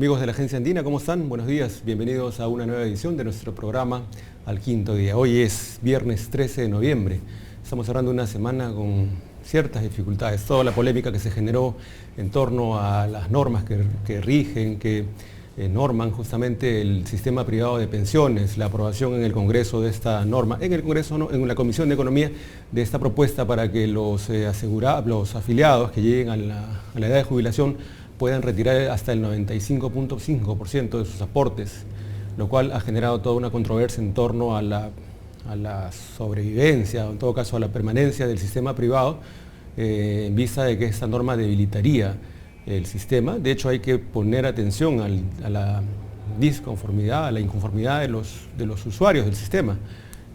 Amigos de la Agencia Andina, ¿cómo están? Buenos días, bienvenidos a una nueva edición de nuestro programa Al Quinto Día. Hoy es viernes 13 de noviembre, estamos cerrando una semana con ciertas dificultades. Toda la polémica que se generó en torno a las normas que rigen, que norman justamente el sistema privado de pensiones, la aprobación en el Congreso de esta norma, en el Congreso no, en la Comisión de Economía, de esta propuesta para que los afiliados que lleguen a la edad de jubilación puedan retirar hasta el 95.5% de sus aportes, lo cual ha generado toda una controversia en torno a la sobrevivencia, o en todo caso a la permanencia del sistema privado, en vista de que esta norma debilitaría el sistema. De hecho, hay que poner atención a la disconformidad, a la inconformidad de los usuarios del sistema.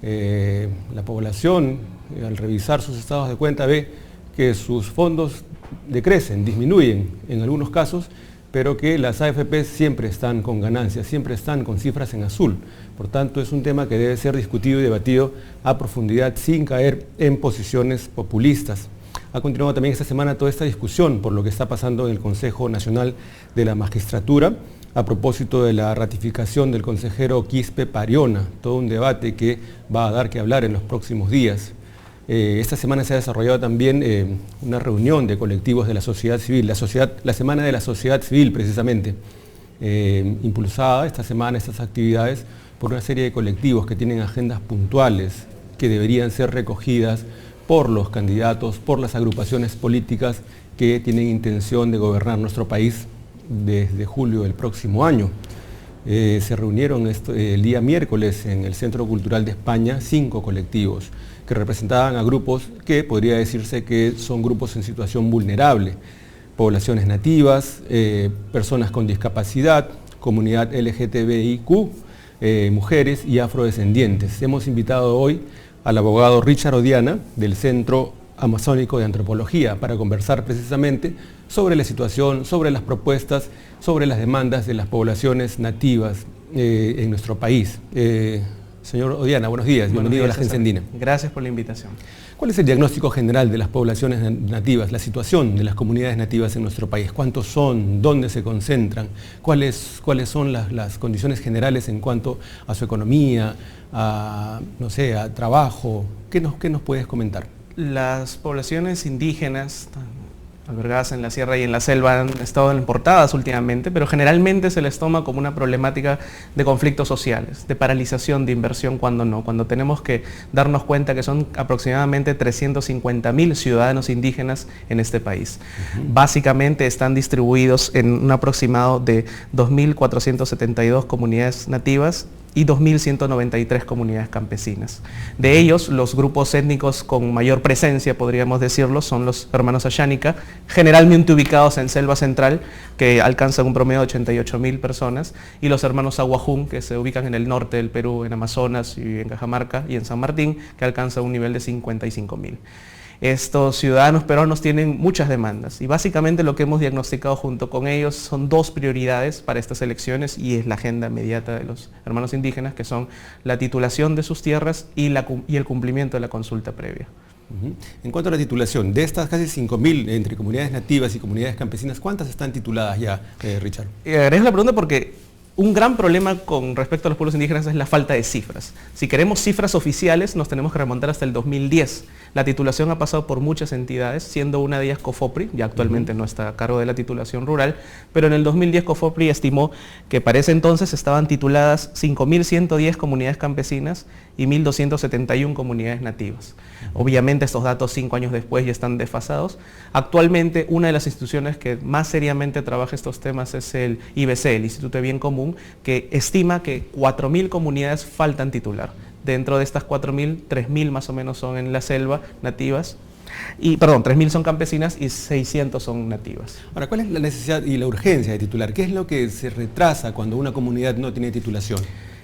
La población, al revisar sus estados de cuenta, ve que sus fondos decrecen, disminuyen en algunos casos, pero que las AFP siempre están con ganancias, siempre están con cifras en azul. Por tanto, es un tema que debe ser discutido y debatido a profundidad sin caer en posiciones populistas. Ha continuado también esta semana toda esta discusión por lo que está pasando en el Consejo Nacional de la Magistratura a propósito de la ratificación del consejero Quispe Pariona, todo un debate que va a dar que hablar en los próximos días. Esta semana se ha desarrollado también una reunión de colectivos de la sociedad civil, la Semana de la Sociedad Civil precisamente, impulsada esta semana, estas actividades, por una serie de colectivos que tienen agendas puntuales que deberían ser recogidas por los candidatos, por las agrupaciones políticas que tienen intención de gobernar nuestro país desde julio del próximo año. Se reunieron el día miércoles en el Centro Cultural de España 5 colectivos que representaban a grupos que podría decirse que son grupos en situación vulnerable, poblaciones nativas, personas con discapacidad, comunidad LGTBIQ, mujeres y afrodescendientes. Hemos invitado hoy al abogado Richard Odiana del Centro Amazónico de Antropología para conversar precisamente sobre la situación, sobre las propuestas, sobre las demandas de las poblaciones nativas en nuestro país. Señor Odiana, buenos días, bienvenido a la Agencia Andina. Gracias por la invitación. ¿Cuál es el diagnóstico general de las poblaciones nativas, la situación de las comunidades nativas en nuestro país? ¿Cuántos son? ¿Dónde se concentran? ¿Cuáles son las condiciones generales en cuanto a su economía, a trabajo? ¿Qué nos puedes comentar? Las poblaciones indígenas albergadas en la sierra y en la selva han estado importadas últimamente, pero generalmente se les toma como una problemática de conflictos sociales, de paralización de inversión cuando tenemos que darnos cuenta que son aproximadamente 350.000 ciudadanos indígenas en este país. Básicamente están distribuidos en un aproximado de 2.472 comunidades nativas y 2.193 comunidades campesinas. De ellos, los grupos étnicos con mayor presencia, podríamos decirlo, son los hermanos Ashánica, generalmente ubicados en Selva Central, que alcanzan un promedio de 88.000 personas, y los hermanos Aguajún, que se ubican en el norte del Perú, en Amazonas y en Cajamarca y en San Martín, que alcanzan un nivel de 55.000. Estos ciudadanos peruanos tienen muchas demandas y básicamente lo que hemos diagnosticado junto con ellos son 2 prioridades para estas elecciones y es la agenda inmediata de los hermanos indígenas, que son la titulación de sus tierras y el cumplimiento de la consulta previa. En cuanto a la titulación, de estas casi 5.000 entre comunidades nativas y comunidades campesinas, ¿cuántas están tituladas ya, Richard? Agradezco la pregunta porque un gran problema con respecto a los pueblos indígenas es la falta de cifras. Si queremos cifras oficiales, nos tenemos que remontar hasta el 2010. La titulación ha pasado por muchas entidades, siendo una de ellas COFOPRI, ya actualmente no está a cargo de la titulación rural, pero en el 2010 COFOPRI estimó que para ese entonces estaban tituladas 5.110 comunidades campesinas y 1.271 comunidades nativas. Obviamente estos datos 5 años después ya están desfasados. Actualmente una de las instituciones que más seriamente trabaja estos temas es el IBC, el Instituto de Bien Común, que estima que 4.000 comunidades faltan titular. Dentro de estas 4.000, 3.000 más o menos son en la selva nativas, 3.000 son campesinas y 600 son nativas. Ahora, ¿cuál es la necesidad y la urgencia de titular? ¿Qué es lo que se retrasa cuando una comunidad no tiene titulación?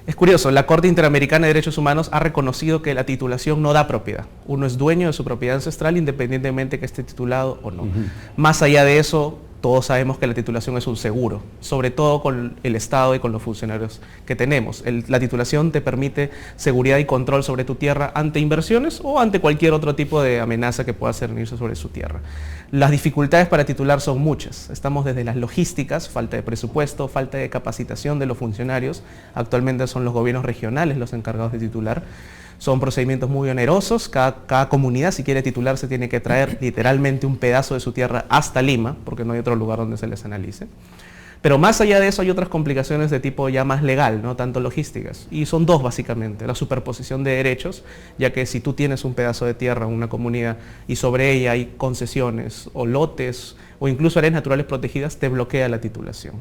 Es curioso, la Corte Interamericana de Derechos Humanos ha reconocido que la titulación no da propiedad. Uno es dueño de su propiedad ancestral independientemente que esté titulado o no. Más allá de eso, todos sabemos que la titulación es un seguro, sobre todo con el Estado y con los funcionarios que tenemos. La titulación te permite seguridad y control sobre tu tierra ante inversiones o ante cualquier otro tipo de amenaza que pueda cernirse sobre su tierra. Las dificultades para titular son muchas. Estamos desde las logísticas, falta de presupuesto, falta de capacitación de los funcionarios. Actualmente son los gobiernos regionales los encargados de titular. Son procedimientos muy onerosos. Cada comunidad, si quiere titularse, tiene que traer literalmente un pedazo de su tierra hasta Lima, porque no hay otro lugar donde se les analice. Pero más allá de eso hay otras complicaciones de tipo ya más legal, no tanto logísticas. Y son dos básicamente. La superposición de derechos, ya que si tú tienes un pedazo de tierra en una comunidad y sobre ella hay concesiones o lotes o incluso áreas naturales protegidas, te bloquea la titulación.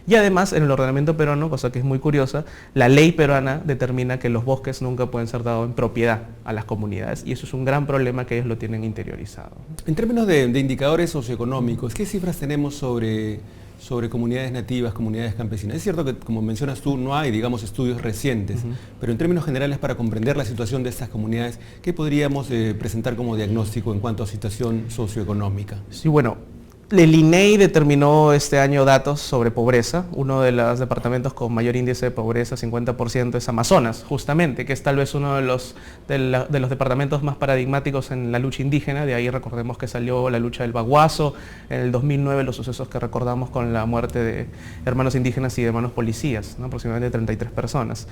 Y además en el ordenamiento peruano, cosa que es muy curiosa, la ley peruana determina que los bosques nunca pueden ser dados en propiedad a las comunidades y eso es un gran problema que ellos lo tienen interiorizado. En términos de indicadores socioeconómicos, ¿qué cifras tenemos sobre comunidades nativas, comunidades campesinas? Es cierto que, como mencionas tú, no hay, digamos, estudios recientes, pero en términos generales, para comprender la situación de estas comunidades, ¿qué podríamos presentar como diagnóstico en cuanto a situación socioeconómica? Sí, bueno, el INEI determinó este año datos sobre pobreza. Uno de los departamentos con mayor índice de pobreza, 50%, es Amazonas, justamente, que es tal vez uno de los departamentos más paradigmáticos en la lucha indígena. De ahí recordemos que salió la lucha del Baguazo, en el 2009 los sucesos que recordamos con la muerte de hermanos indígenas y de hermanos policías, ¿no? Aproximadamente 33 personas.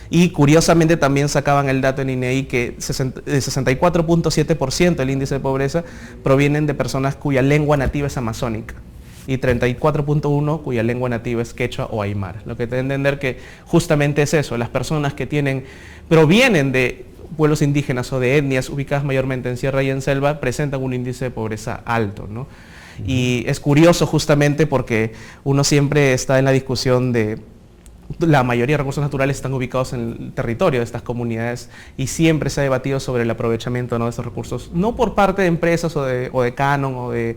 Y curiosamente también sacaban el dato en INEI que 64.7% del índice de pobreza provienen de personas cuya lengua nativa es amazónica y 34.1% cuya lengua nativa es quechua o aymara. Lo que te da a entender que justamente es eso, las personas que provienen de pueblos indígenas o de etnias ubicadas mayormente en sierra y en selva presentan un índice de pobreza alto, ¿no? Y es curioso justamente porque uno siempre está en la discusión de la mayoría de recursos naturales están ubicados en el territorio de estas comunidades y siempre se ha debatido sobre el aprovechamiento, ¿no?, de estos recursos, no por parte de empresas o de canon o de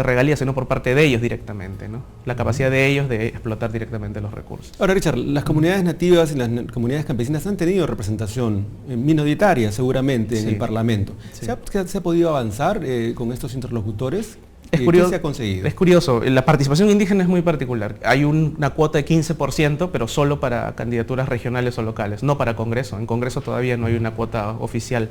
regalías, sino por parte de ellos directamente, ¿no? La capacidad de ellos de explotar directamente los recursos. Ahora, Richard, las comunidades nativas y las comunidades campesinas han tenido representación minoritaria seguramente en el Parlamento. Sí. ¿Se ha podido avanzar con estos interlocutores? Es curioso, ¿Qué se ha conseguido? Es curioso, la participación indígena es muy particular. Hay una cuota de 15%, pero solo para candidaturas regionales o locales, no para Congreso. En Congreso todavía no hay una cuota oficial.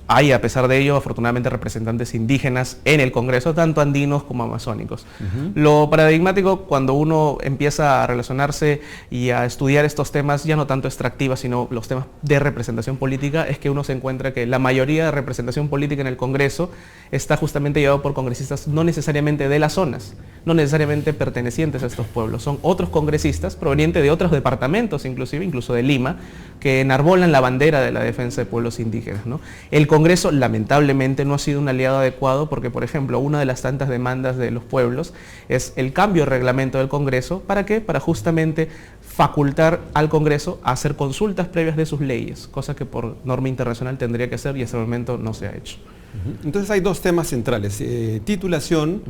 Hay, a pesar de ello, afortunadamente representantes indígenas en el Congreso, tanto andinos como amazónicos. Lo paradigmático, cuando uno empieza a relacionarse y a estudiar estos temas, ya no tanto extractivas, sino los temas de representación política, es que uno se encuentra que la mayoría de representación política en el Congreso está justamente llevado por congresistas no necesariamente de las zonas, no necesariamente pertenecientes a estos pueblos. Son otros congresistas provenientes de otros departamentos, incluso de Lima, que enarbolan la bandera de la defensa de pueblos indígenas, ¿no? El Congreso lamentablemente no ha sido un aliado adecuado porque, por ejemplo, una de las tantas demandas de los pueblos es el cambio de reglamento del Congreso. ¿Para qué? Para justamente facultar al Congreso a hacer consultas previas de sus leyes, cosa que por norma internacional tendría que hacer y hasta el momento no se ha hecho. Entonces hay dos temas centrales, titulación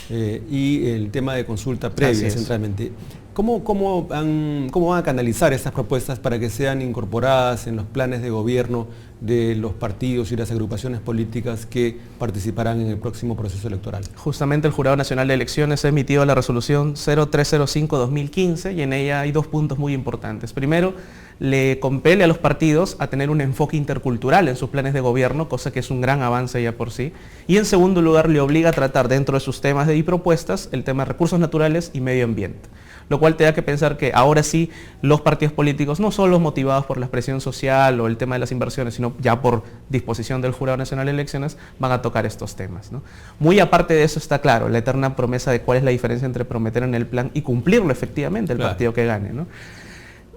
y el tema de consulta previa centralmente. ¿Cómo van a canalizar estas propuestas para que sean incorporadas en los planes de gobierno de los partidos y las agrupaciones políticas que participarán en el próximo proceso electoral? Justamente el Jurado Nacional de Elecciones ha emitido la resolución 0305-2015 y en ella hay dos puntos muy importantes. Primero, le compele a los partidos a tener un enfoque intercultural en sus planes de gobierno, cosa que es un gran avance ya por sí. Y en segundo lugar, le obliga a tratar dentro de sus temas y propuestas el tema de recursos naturales y medio ambiente. Lo cual te da que pensar que ahora sí los partidos políticos, no solo motivados por la presión social o el tema de las inversiones, sino ya por disposición del Jurado Nacional de Elecciones, van a tocar estos temas, ¿no? Muy aparte de eso está claro, la eterna promesa de cuál es la diferencia entre prometer en el plan y cumplirlo efectivamente el partido que gane, ¿no?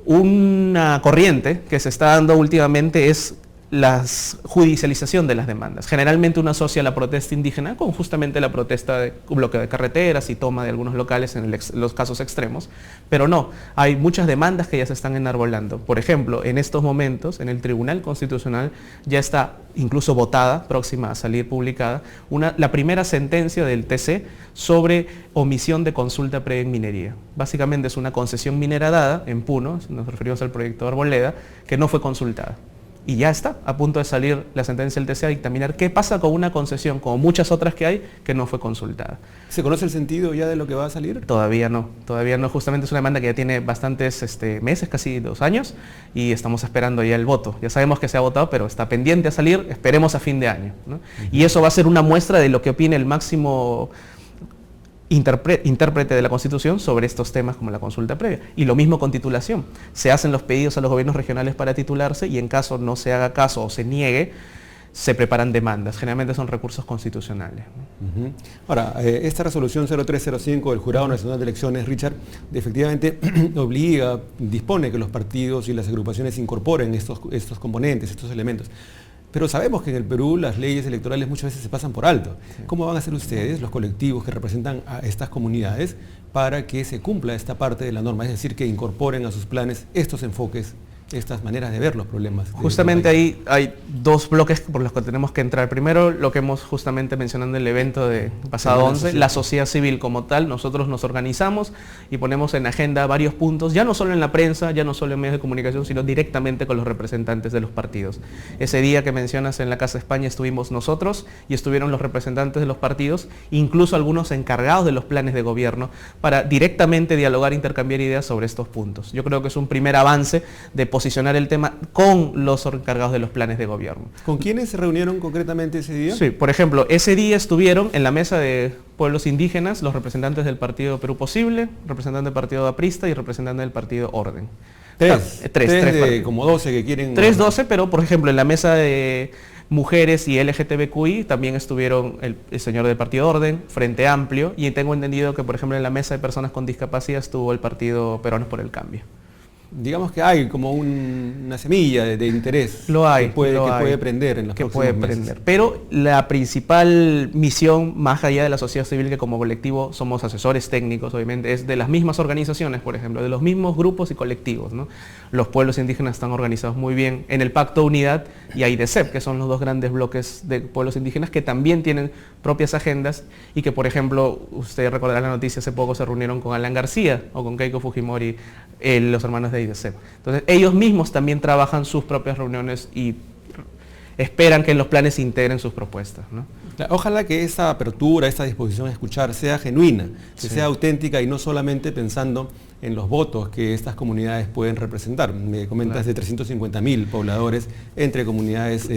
Una corriente que se está dando últimamente es la judicialización de las demandas. Generalmente uno asocia la protesta indígena con justamente la protesta de bloqueo de carreteras y toma de algunos locales en los casos extremos, pero no, hay muchas demandas que ya se están enarbolando. Por ejemplo, en estos momentos, en el Tribunal Constitucional ya está incluso votada, próxima a salir publicada, la primera sentencia del TC sobre omisión de consulta previa en minería. Básicamente es una concesión minera dada en Puno, nos referimos al proyecto de Arboleda, que no fue consultada. y ya está, a punto de salir la sentencia del TC a dictaminar qué pasa con una concesión, como muchas otras que hay, que no fue consultada. ¿Se conoce el sentido ya de lo que va a salir? Todavía no, justamente es una demanda que ya tiene bastantes meses, casi 2 años, y estamos esperando ya el voto. Ya sabemos que se ha votado, pero está pendiente a salir, esperemos a fin de año, ¿no? Y eso va a ser una muestra de lo que opine el máximo intérprete de la Constitución sobre estos temas como la consulta previa. Y lo mismo con titulación. Se hacen los pedidos a los gobiernos regionales para titularse y en caso no se haga caso o se niegue, se preparan demandas. Generalmente son recursos constitucionales. Ahora, esta resolución 0305 del Jurado Nacional de Elecciones, Richard, efectivamente dispone que los partidos y las agrupaciones incorporen estos componentes, estos elementos. Pero sabemos que en el Perú las leyes electorales muchas veces se pasan por alto. Sí. ¿Cómo van a hacer ustedes, los colectivos que representan a estas comunidades, para que se cumpla esta parte de la norma? Es decir, que incorporen a sus planes estos enfoques, estas maneras de ver los problemas. Justamente ahí hay 2 bloques por los que tenemos que entrar. Primero, lo que hemos justamente mencionado en el evento de pasado 11, la sociedad civil como tal. Nosotros nos organizamos y ponemos en agenda varios puntos, ya no solo en la prensa, ya no solo en medios de comunicación, sino directamente con los representantes de los partidos. Ese día que mencionas en la Casa España estuvimos nosotros y estuvieron los representantes de los partidos, incluso algunos encargados de los planes de gobierno, para directamente dialogar e intercambiar ideas sobre estos puntos. Yo creo que es un primer avance de posicionar el tema con los encargados de los planes de gobierno. ¿Con quiénes se reunieron concretamente ese día? Sí, por ejemplo, ese día estuvieron en la mesa de pueblos indígenas los representantes del partido Perú Posible, representante del partido Aprista y representante del partido Orden. Tres de como 12 que quieren... 12, pero por ejemplo en la mesa de mujeres y LGTBQI también estuvieron el señor del partido Orden, Frente Amplio, y tengo entendido que por ejemplo en la mesa de personas con discapacidad estuvo el partido Peruanos por el Cambio. Digamos que hay como una semilla de interés. Lo hay. Que puede prender en los próximos meses. Pero la principal misión, más allá de la sociedad civil, que como colectivo somos asesores técnicos, obviamente, es de las mismas organizaciones, por ejemplo, de los mismos grupos y colectivos, ¿no? Los pueblos indígenas están organizados muy bien en el Pacto Unidad y AIDESEP, que son los 2 grandes bloques de pueblos indígenas que también tienen propias agendas y que, por ejemplo, usted recordará la noticia, hace poco se reunieron con Alan García o con Keiko Fujimori, los hermanos de AIDESEP. Entonces, ellos mismos también trabajan sus propias reuniones y esperan que en los planes se integren sus propuestas, ¿no? Ojalá que esa apertura, esta disposición a escuchar sea genuina, que sea auténtica y no solamente pensando en los votos que estas comunidades pueden representar. Me comentas de 350.000 pobladores entre comunidades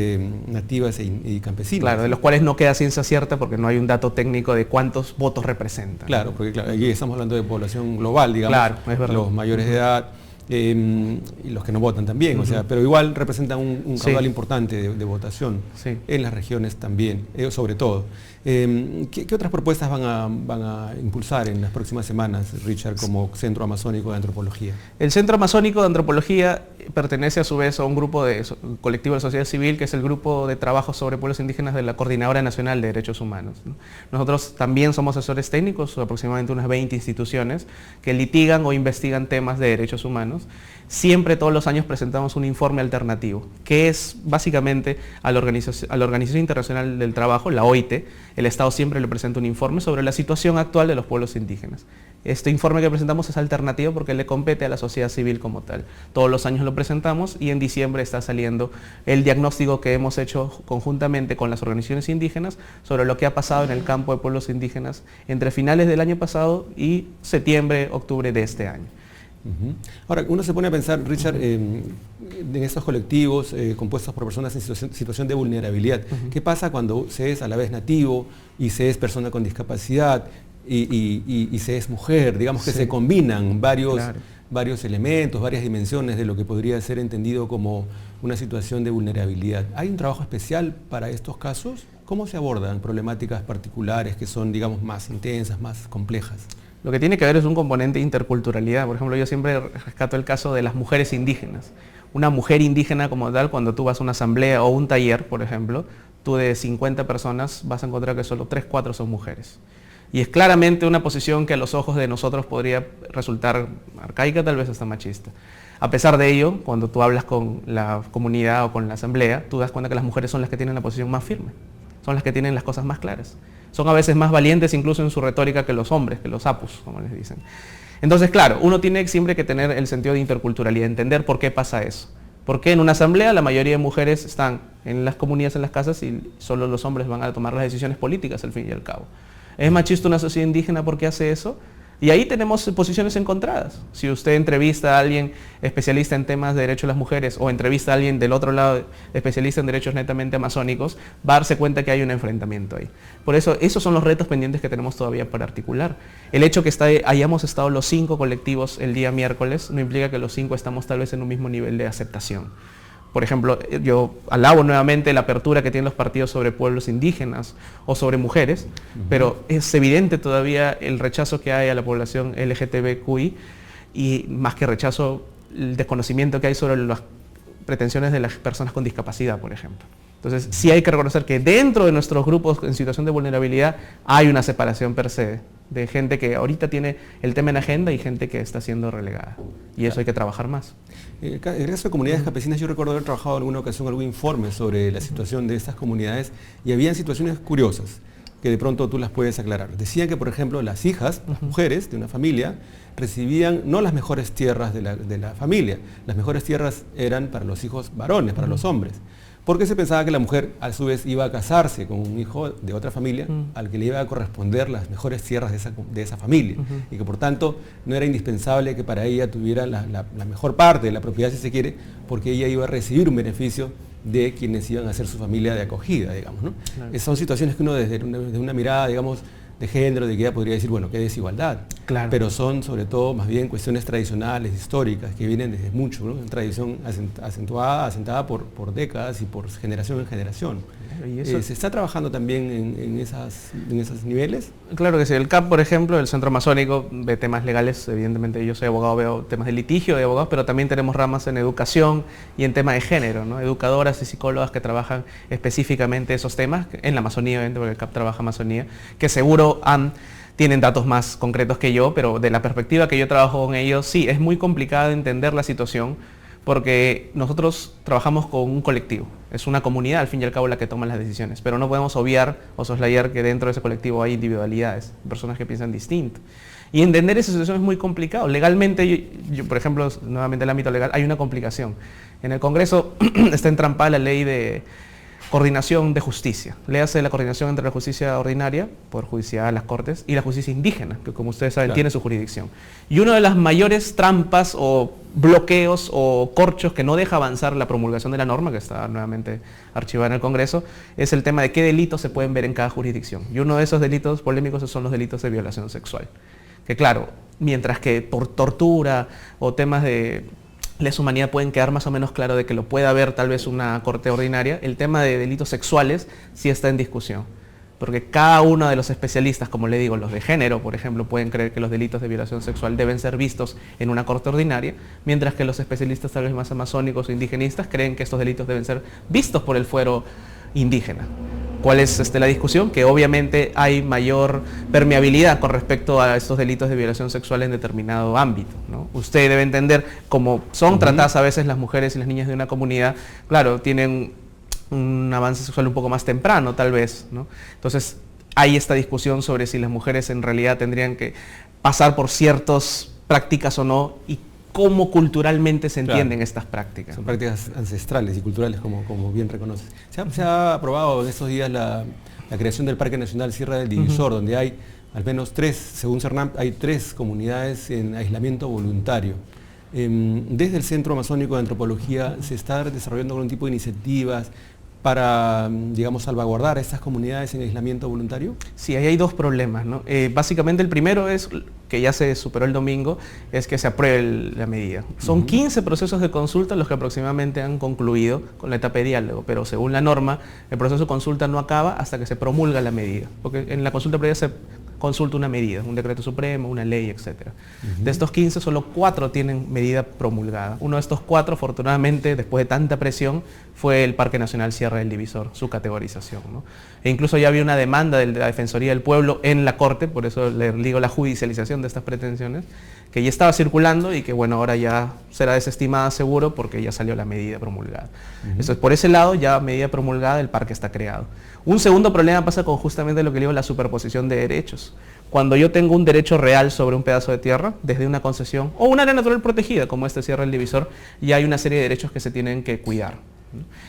nativas y campesinas. Claro, de los cuales no queda ciencia cierta porque no hay un dato técnico de cuántos votos representan. Claro, porque aquí estamos hablando de población global, digamos, claro, es verdad. Los mayores de edad. Y los que no votan también, o sea, pero igual representan un caudal importante de votación en las regiones también, sobre todo. ¿Qué otras propuestas van a impulsar en las próximas semanas, Richard, como Centro Amazónico de Antropología? El Centro Amazónico de Antropología pertenece a su vez a un grupo colectivo de sociedad civil, que es el Grupo de Trabajo sobre Pueblos Indígenas de la Coordinadora Nacional de Derechos Humanos, ¿no? Nosotros también somos asesores técnicos, aproximadamente unas 20 instituciones que litigan o investigan temas de derechos humanos. Siempre, todos los años, presentamos un informe alternativo, que es básicamente a la Organización Internacional del Trabajo, la OIT. El Estado siempre le presenta un informe sobre la situación actual de los pueblos indígenas. Este informe que presentamos es alternativo porque le compete a la sociedad civil como tal. Todos los años lo presentamos y en diciembre está saliendo el diagnóstico que hemos hecho conjuntamente con las organizaciones indígenas sobre lo que ha pasado en el campo de pueblos indígenas entre finales del año pasado y septiembre, octubre de este año. Ahora, uno se pone a pensar, Richard, en estos colectivos compuestos por personas en situación de vulnerabilidad. ¿Qué pasa cuando se es a la vez nativo y se es persona con discapacidad y se es mujer? Digamos que se combinan varios elementos, varias dimensiones de lo que podría ser entendido como una situación de vulnerabilidad. ¿Hay un trabajo especial para estos casos? ¿Cómo se abordan problemáticas particulares que son, digamos, más intensas, más complejas? Lo que tiene que ver es un componente de interculturalidad. Por ejemplo, yo siempre rescato el caso de las mujeres indígenas. Una mujer indígena como tal, cuando tú vas a una asamblea o un taller, por ejemplo, tú de 50 personas vas a encontrar que solo 3, 4 son mujeres. Y es claramente una posición que a los ojos de nosotros podría resultar arcaica, tal vez hasta machista. A pesar de ello, cuando tú hablas con la comunidad o con la asamblea, tú das cuenta que las mujeres son las que tienen la posición más firme, son las que tienen las cosas más claras. Son a veces más valientes incluso en su retórica que los hombres, que los apus, como les dicen. Entonces, claro, uno tiene siempre que tener el sentido de interculturalidad, entender por qué pasa eso. Porque en una asamblea la mayoría de mujeres están en las comunidades, en las casas, y solo los hombres van a tomar las decisiones políticas al fin y al cabo. ¿Es machista una sociedad indígena porque hace eso? Y ahí tenemos posiciones encontradas. Si usted entrevista a alguien especialista en temas de derechos de las mujeres o entrevista a alguien del otro lado especialista en derechos netamente amazónicos, va a darse cuenta que hay un enfrentamiento ahí. Por eso, esos son los retos pendientes que tenemos todavía para articular. El hecho que hayamos estado los 5 colectivos el día miércoles no implica que los 5 estamos tal vez en un mismo nivel de aceptación. Por ejemplo, yo alabo nuevamente la apertura que tienen los partidos sobre pueblos indígenas o sobre mujeres, pero es evidente todavía el rechazo que hay a la población LGTBQI y más que rechazo, el desconocimiento que hay sobre las pretensiones de las personas con discapacidad, por ejemplo. Entonces, sí hay que reconocer que dentro de nuestros grupos en situación de vulnerabilidad hay una separación per se de gente que ahorita tiene el tema en agenda y gente que está siendo relegada. Y eso hay que trabajar más. En el caso de comunidades campesinas, yo recuerdo haber trabajado en alguna ocasión algún informe sobre la situación de estas comunidades y habían situaciones curiosas que de pronto tú las puedes aclarar. Decían que, por ejemplo, las hijas, las mujeres de una familia, recibían no las mejores tierras de la familia, las mejores tierras eran para los hijos varones, para los hombres. Porque se pensaba que la mujer a su vez iba a casarse con un hijo de otra familia al que le iba a corresponder las mejores tierras de esa familia y que por tanto no era indispensable que para ella tuviera la mejor parte de la propiedad, si se quiere, porque ella iba a recibir un beneficio de quienes iban a ser su familia de acogida, digamos, ¿no? Claro. Son situaciones que uno desde una mirada, digamos, de género, de equidad, podría decir, bueno, qué desigualdad. Claro. Pero son sobre todo más bien cuestiones tradicionales, históricas, que vienen desde mucho, ¿no? Una tradición asentada por décadas y por generación en generación. ¿Y eso? ¿Se está trabajando también en esos niveles? Claro que sí. El CAP, por ejemplo, el Centro Amazónico, ve temas legales, evidentemente yo soy abogado, veo temas de litigio de abogados, pero también tenemos ramas en educación y en temas de género, ¿no? Educadoras y psicólogas que trabajan específicamente esos temas, en la Amazonía, obviamente, porque el CAP trabaja Amazonía, que seguro tienen datos más concretos que yo, pero de la perspectiva que yo trabajo con ellos, sí, es muy complicado entender la situación, porque nosotros trabajamos con un colectivo, es una comunidad al fin y al cabo la que toma las decisiones, pero no podemos obviar o soslayar que dentro de ese colectivo hay individualidades, personas que piensan distinto. Y entender esa situación es muy complicado. Legalmente, yo, por ejemplo, nuevamente en el ámbito legal, hay una complicación. En el Congreso está entrampada la ley de coordinación de justicia. Léase la coordinación entre la justicia ordinaria, Poder Judicial, las Cortes, y la justicia indígena, que como ustedes saben, claro, tiene su jurisdicción. Y una de las mayores trampas o bloqueos o corchos que no deja avanzar la promulgación de la norma, que está nuevamente archivada en el Congreso, es el tema de qué delitos se pueden ver en cada jurisdicción. Y uno de esos delitos polémicos son los delitos de violación sexual. Que claro, mientras que por tortura o temas de lesa humanidad pueden quedar más o menos claro de que lo pueda ver tal vez una corte ordinaria, el tema de delitos sexuales sí está en discusión. Porque cada uno de los especialistas, como le digo, los de género, por ejemplo, pueden creer que los delitos de violación sexual deben ser vistos en una corte ordinaria, mientras que los especialistas tal vez más amazónicos o indigenistas creen que estos delitos deben ser vistos por el fuero indígena. ¿Cuál es la discusión? Que obviamente hay mayor permeabilidad con respecto a estos delitos de violación sexual en determinado ámbito, ¿no? Usted debe entender cómo son tratadas a veces las mujeres y las niñas de una comunidad, claro, tienen un avance sexual un poco más temprano, tal vez, ¿no? Entonces, hay esta discusión sobre si las mujeres en realidad tendrían que pasar por ciertas prácticas o no, y cómo culturalmente se entienden estas prácticas. Son prácticas ancestrales y culturales, como bien reconoces. Se ha aprobado en estos días la creación del Parque Nacional Sierra del Divisor, donde hay al menos 3, según CERNAM, hay 3 comunidades en aislamiento voluntario. Desde el Centro Amazónico de Antropología se está desarrollando algún tipo de iniciativas para, digamos, salvaguardar a estas comunidades en aislamiento voluntario. Sí, ahí hay 2 problemas, ¿no? Básicamente el primero es, que ya se superó el domingo, es que se apruebe la medida. Son 15 procesos de consulta los que aproximadamente han concluido con la etapa de diálogo, pero según la norma, el proceso de consulta no acaba hasta que se promulga la medida, porque en la consulta previa se consulta una medida, un decreto supremo, una ley, etc. De estos 15, solo 4 tienen medida promulgada. Uno de estos 4, afortunadamente, después de tanta presión, fue el Parque Nacional Sierra del Divisor, su categorización, ¿no? E incluso ya había una demanda de la Defensoría del Pueblo en la Corte, por eso le digo la judicialización de estas pretensiones, que ya estaba circulando y que bueno, ahora ya será desestimada seguro porque ya salió la medida promulgada. Entonces, por ese lado, ya medida promulgada, el parque está creado. Un segundo problema pasa con justamente lo que digo, la superposición de derechos. Cuando yo tengo un derecho real sobre un pedazo de tierra, desde una concesión o un área natural protegida, como este Sierra del Divisor, ya hay una serie de derechos que se tienen que cuidar.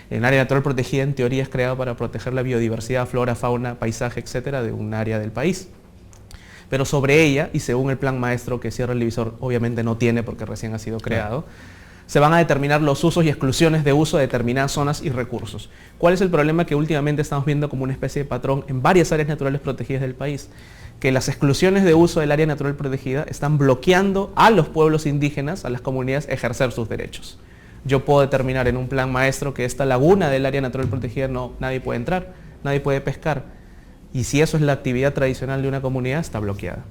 El área natural protegida en teoría es creada para proteger la biodiversidad, flora, fauna, paisaje, etcétera, de un área del país. Pero sobre ella, y según el plan maestro que Sierra del Divisor obviamente no tiene porque recién ha sido creado, se van a determinar los usos y exclusiones de uso de determinadas zonas y recursos. ¿Cuál es el problema que últimamente estamos viendo como una especie de patrón en varias áreas naturales protegidas del país? Que las exclusiones de uso del área natural protegida están bloqueando a los pueblos indígenas, a las comunidades, ejercer sus derechos. Yo puedo determinar en un plan maestro que esta laguna del área natural protegida nadie puede entrar, nadie puede pescar. Y si eso es la actividad tradicional de una comunidad, está bloqueada.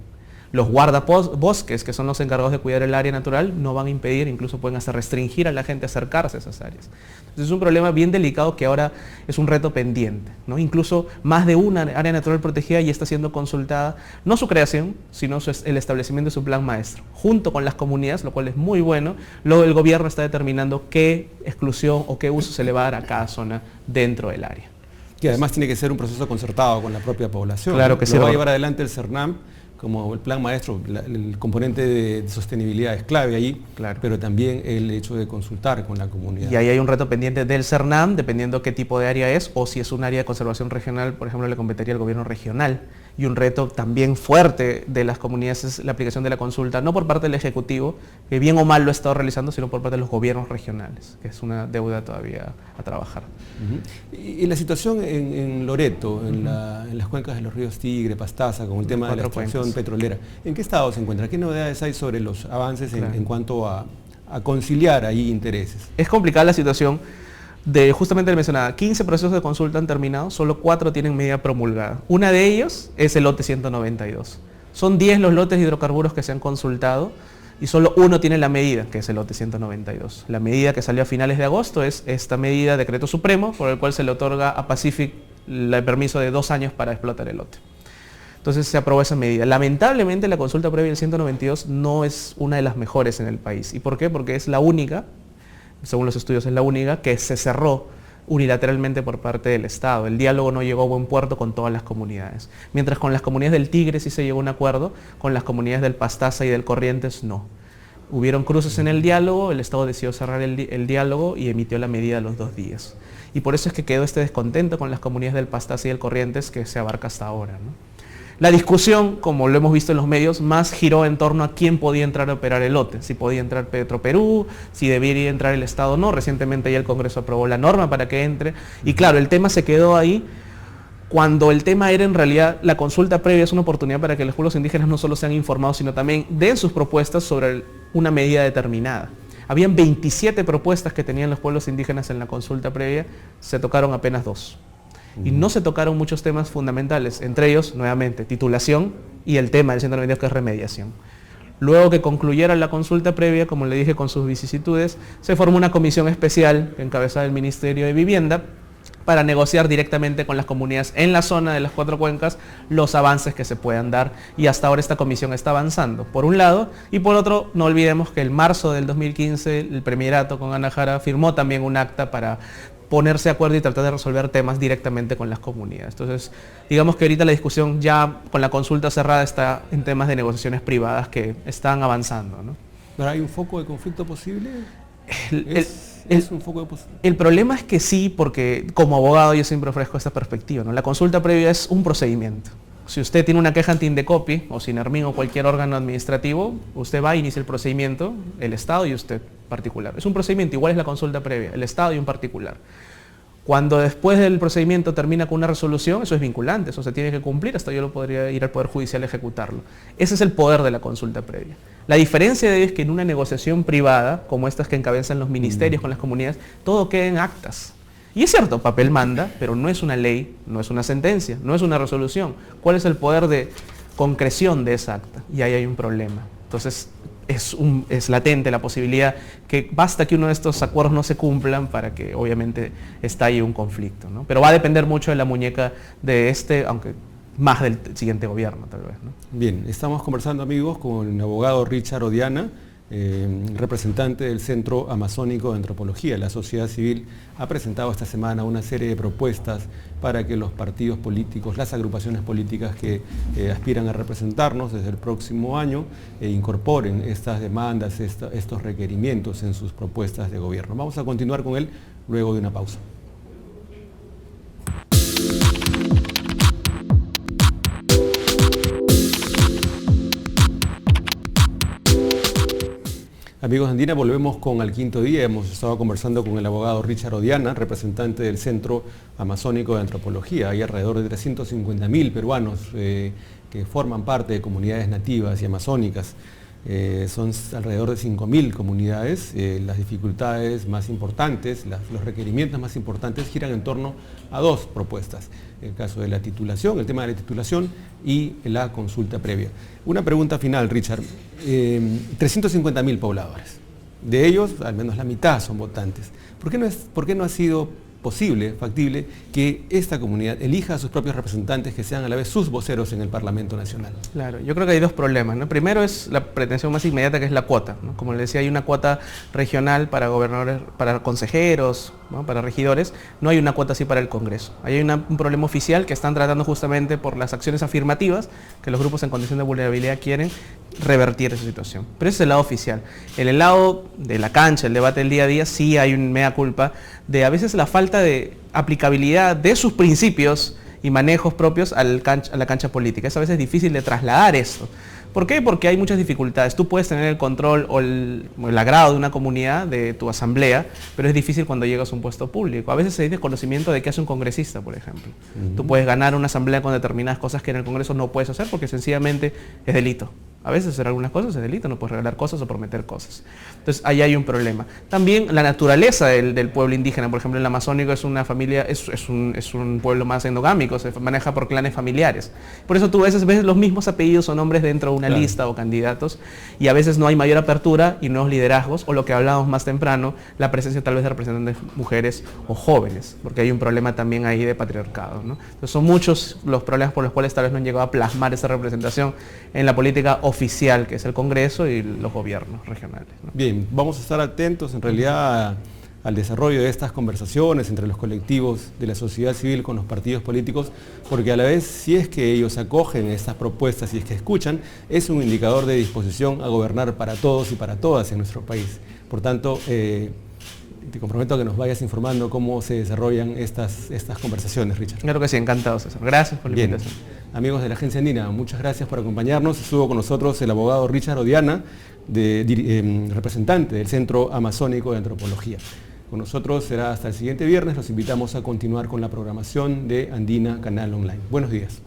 Los guardabosques, que son los encargados de cuidar el área natural, no van a impedir, incluso pueden hasta restringir a la gente a acercarse a esas áreas. Entonces es un problema bien delicado que ahora es un reto pendiente, ¿no? Incluso más de una área natural protegida ya está siendo consultada, no su creación, sino el establecimiento de su plan maestro, junto con las comunidades, lo cual es muy bueno. Luego el gobierno está determinando qué exclusión o qué uso se le va a dar a cada zona dentro del área. Que además tiene que ser un proceso concertado con la propia población. Claro que sí. Lo va a llevar adelante el CERNAM como el plan maestro, el componente de sostenibilidad es clave ahí, claro, pero también el hecho de consultar con la comunidad. Y ahí hay un reto pendiente del CERNAM, dependiendo qué tipo de área es, o si es un área de conservación regional, por ejemplo, le competiría al gobierno regional. Y un reto también fuerte de las comunidades es la aplicación de la consulta, no por parte del Ejecutivo, que bien o mal lo ha estado realizando, sino por parte de los gobiernos regionales, que es una deuda todavía a trabajar. Y la situación en Loreto, en las cuencas de los ríos Tigre, Pastaza, con el tema de la extracción petrolera, ¿en qué estado se encuentra? ¿Qué novedades hay sobre los avances en cuanto a conciliar ahí intereses? Es complicada la situación. Justamente le mencionaba, 15 procesos de consulta han terminado, solo 4 tienen medida promulgada. Una de ellos es el lote 192. Son 10 los lotes de hidrocarburos que se han consultado y solo uno tiene la medida, que es el lote 192. La medida que salió a finales de agosto es esta medida, decreto supremo, por el cual se le otorga a Pacific el permiso de 2 años para explotar el lote. Entonces se aprobó esa medida. Lamentablemente la consulta previa del 192 no es una de las mejores en el país. ¿Y por qué? Porque es la única, según los estudios es la única, que se cerró unilateralmente por parte del Estado. El diálogo no llegó a buen puerto con todas las comunidades. Mientras con las comunidades del Tigre sí se llegó a un acuerdo, con las comunidades del Pastaza y del Corrientes no. Hubieron cruces en el diálogo, el Estado decidió cerrar el diálogo y emitió la medida a los 2 días. Y por eso es que quedó este descontento con las comunidades del Pastaza y del Corrientes que se abarca hasta ahora, ¿no? La discusión, como lo hemos visto en los medios, más giró en torno a quién podía entrar a operar el lote, si podía entrar Petroperú, si debería entrar el Estado o no. Recientemente ya el Congreso aprobó la norma para que entre. Y claro, el tema se quedó ahí cuando el tema era en realidad la consulta previa es una oportunidad para que los pueblos indígenas no solo sean informados, sino también den sus propuestas sobre una medida determinada. Habían 27 propuestas que tenían los pueblos indígenas en la consulta previa, se tocaron apenas 2. Y no se tocaron muchos temas fundamentales, entre ellos, nuevamente, titulación y el tema del 192 que es remediación. Luego que concluyera la consulta previa, como le dije, con sus vicisitudes, se formó una comisión especial encabezada del Ministerio de Vivienda para negociar directamente con las comunidades en la zona de las 4 cuencas los avances que se puedan dar, y hasta ahora esta comisión está avanzando, por un lado, y por otro, no olvidemos que en marzo del 2015 el Premierato con Ana Jara firmó también un acta para ponerse de acuerdo y tratar de resolver temas directamente con las comunidades. Entonces, digamos que ahorita la discusión ya con la consulta cerrada está en temas de negociaciones privadas que están avanzando, ¿no? ¿Pero hay un foco de conflicto posible? ¿Es un foco de posible? El problema es que sí, porque como abogado yo siempre ofrezco esta perspectiva, ¿no? La consulta previa es un procedimiento. Si usted tiene una queja ante Indecopi o Sinermin o cualquier órgano administrativo, usted va a iniciar el procedimiento, el Estado y usted particular. Es un procedimiento, igual es la consulta previa, el Estado y un particular. Cuando después del procedimiento termina con una resolución, eso es vinculante, eso se tiene que cumplir, hasta yo lo podría ir al Poder Judicial a ejecutarlo. Ese es el poder de la consulta previa. La diferencia de ello es que en una negociación privada, como estas que encabezan los ministerios con las comunidades, todo queda en actas. Y es cierto, papel manda, pero no es una ley, no es una sentencia, no es una resolución. ¿Cuál es el poder de concreción de esa acta? Y ahí hay un problema. Entonces, es latente la posibilidad que basta que uno de estos acuerdos no se cumplan para que obviamente estalle un conflicto, ¿no? Pero va a depender mucho de la muñeca de aunque más del siguiente gobierno, tal vez, ¿no? Bien, estamos conversando, amigos, con el abogado Richard Odiana, representante del Centro Amazónico de Antropología. La sociedad civil ha presentado esta semana una serie de propuestas para que los partidos políticos, las agrupaciones políticas que aspiran a representarnos desde el próximo año, incorporen estas demandas, estos requerimientos en sus propuestas de gobierno. Vamos a continuar con él luego de una pausa. Amigos de Andina, volvemos con Al Quinto Día. Hemos estado conversando con el abogado Richard Odiana, representante del Centro Amazónico de Antropología. Hay alrededor de 350.000 peruanos que forman parte de comunidades nativas y amazónicas. Son alrededor de 5.000 comunidades. Las dificultades más importantes, los requerimientos más importantes giran en torno a dos propuestas. El caso de la titulación, el tema de la titulación y la consulta previa. Una pregunta final, Richard. 350.000 pobladores. De ellos, al menos la mitad son votantes. ¿Por qué no ha sido posible, factible, que esta comunidad elija a sus propios representantes que sean a la vez sus voceros en el Parlamento Nacional? Claro, yo creo que hay dos problemas, ¿no? Primero es la pretensión más inmediata, que es la cuota, ¿no? Como les decía, hay una cuota regional para gobernadores, para consejeros, ¿no? Para regidores. No hay una cuota así para el Congreso. Ahí hay un problema oficial que están tratando justamente por las acciones afirmativas que los grupos en condición de vulnerabilidad quieren revertir esa situación. Pero ese es el lado oficial. En el lado de la cancha, el debate del día a día, sí hay un mea culpa de a veces la falta de aplicabilidad de sus principios y manejos propios a la cancha política. Es a veces difícil de trasladar eso. ¿Por qué? Porque hay muchas dificultades. Tú puedes tener el control o el agrado de una comunidad, de tu asamblea, pero es difícil cuando llegas a un puesto público. A veces hay desconocimiento de qué hace un congresista, por ejemplo. Tú puedes ganar una asamblea con determinadas cosas que en el Congreso no puedes hacer porque sencillamente es delito. A veces hacer algunas cosas es delito, no puedes regalar cosas o prometer cosas. Entonces ahí hay un problema. También la naturaleza del pueblo indígena, por ejemplo, el amazónico es una familia, es un pueblo más endogámico, se maneja por clanes familiares. Por eso tú a veces ves los mismos apellidos o nombres dentro de una lista o candidatos, y a veces no hay mayor apertura y nuevos liderazgos, o lo que hablábamos más temprano, la presencia tal vez de representantes mujeres o jóvenes, porque hay un problema también ahí de patriarcado, ¿no? Entonces son muchos los problemas por los cuales tal vez no han llegado a plasmar esa representación en la política oficial, que es el Congreso y los gobiernos regionales, ¿no? Bien, vamos a estar atentos en realidad al desarrollo de estas conversaciones entre los colectivos de la sociedad civil con los partidos políticos, porque a la vez, si es que ellos acogen estas propuestas y es que escuchan, es un indicador de disposición a gobernar para todos y para todas en nuestro país. Por tanto, te comprometo a que nos vayas informando cómo se desarrollan estas conversaciones, Richard. Claro que sí, encantado, César. Gracias por la invitación. Amigos de la Agencia Andina, muchas gracias por acompañarnos. Estuvo con nosotros el abogado Richard Odiana, representante del Centro Amazónico de Antropología. Con nosotros será hasta el siguiente viernes. Los invitamos a continuar con la programación de Andina Canal Online. Buenos días.